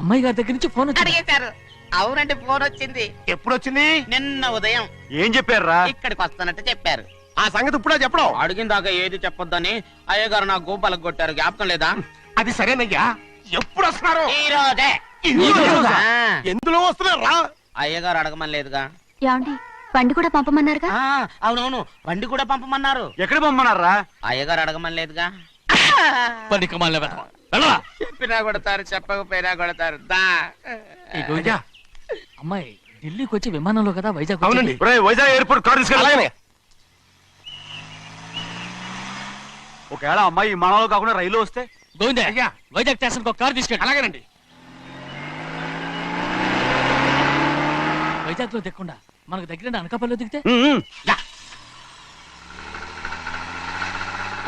అమ్మాయి గారి దగ్గర నుంచి ఫోన్ వచ్చింది. అడిగేశారు. అవునండి, ఫోన్ వచ్చింది. ఎప్పుడు వచ్చింది? నిన్న ఉదయం. ఏం చెప్పారా? ఇక్కడికి వస్తానంటే చెప్పారు. ఆ సంగతి ఇప్పుడే చెప్పడం. అడిగిన దాకా ఏది చెప్పొద్దని అయ్యగారు నా గోపాలకు కొట్టారు. జ్ఞాపకం లేదా? అది సరేనయ్యా, ఎప్పుడు వస్తున్నారు? ఈ రోజే. ఈ రోజా? ఆ, ఎందులో వస్తున్నారా? అయ్యగారు అడగమని లేదుగా. ఏమండి బండి కూడా పంపమన్నారుగా? ఆ, అవునవును, బండి కూడా పంపమన్నారు. ఎక్కడ పంపన్నారా? అయ్యగారు అడగమని లేదుగా. బండి కమాలి వెళ్ళవా? చెప్పినా కొడతారు, చెప్పకపోయినా కొడతారు. దా. ఈ గోవింద, అమ్మాయి ఢిల్లీకి వచ్చి విమానంలో కదా వైజాగ్ అవునండి. వచ్చింది. వైజాగ్ ఎయిర్పోర్ట్ కార్ తీసుకెళ్ళాలి. ఒకవేళ అమ్మాయి విమానంలో కాకుండా రైలు వస్తే? గోవింద, అయ్యా. వైజాగ్ స్టేషన్ ఒక కార్ తీసుకెళ్ళి. అలాగేనండి. వైజాగ్ లో దిక్కుండా మనకు దగ్గర అనకాపల్లిలో దిగితే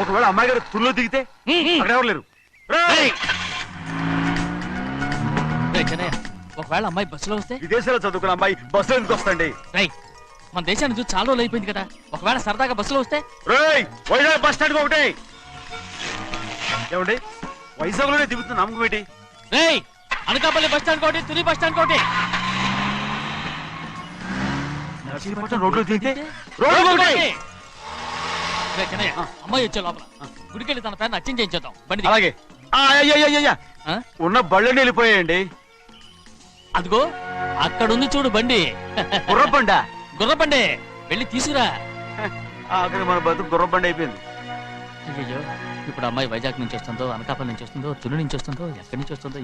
ఒకవేళ అమ్మాయి గారు తుల్లో దిగితే? అక్కడ ఎవరు లేరు. రేయ్ చెన్నయ్య, ఒకవేళ అమ్మాయి బస్సులో వస్తే? విదేశాల్లో చదువుకున్న అమ్మాయి బస్సులో ఎందుకు వస్తండి? రై, మన దేశాన్ని చూసి చాలా రోజులు అయిపోయింది కదా, ఒకవేళ సరదాగా బస్సులో వస్తే? వైజాగ్ బస్ స్టాండ్ ఒకటి. ఏమండి, వైజాగ్ లోనే దిగుతున్న నమ్మకం ఏంటి? రేయ్, అనకాపల్లి బస్ స్టాండ్ కోటి, తుని బస్ స్టాండ్ కోటి. రోడ్లో దిగితే చెన్నయ్య, అమ్మాయి వచ్చే లోపల గుడికెళ్ళి తన పేరుని అచ్చం చేయించేద్దాం. బండి దిగు. అలాగే. ఆ? ఉన్న బళ్ళని వెళ్ళిపోయాయండి. అదిగో అక్కడుంది చూడు బండి. గుర్రబండ. గుర్రబండి, వెళ్ళి తీసుకురా. అక్కడ మన బతుకు గుర్రబండ అయిపోయింది. అయ్యో, ఇప్పుడు అమ్మాయి వైజాగ్ నుంచి వస్తుందో, అనకాపల్లి నుంచి వస్తుందో, తుని నుంచి వస్తుందో, ఎక్కడి నుంచి వస్తుందో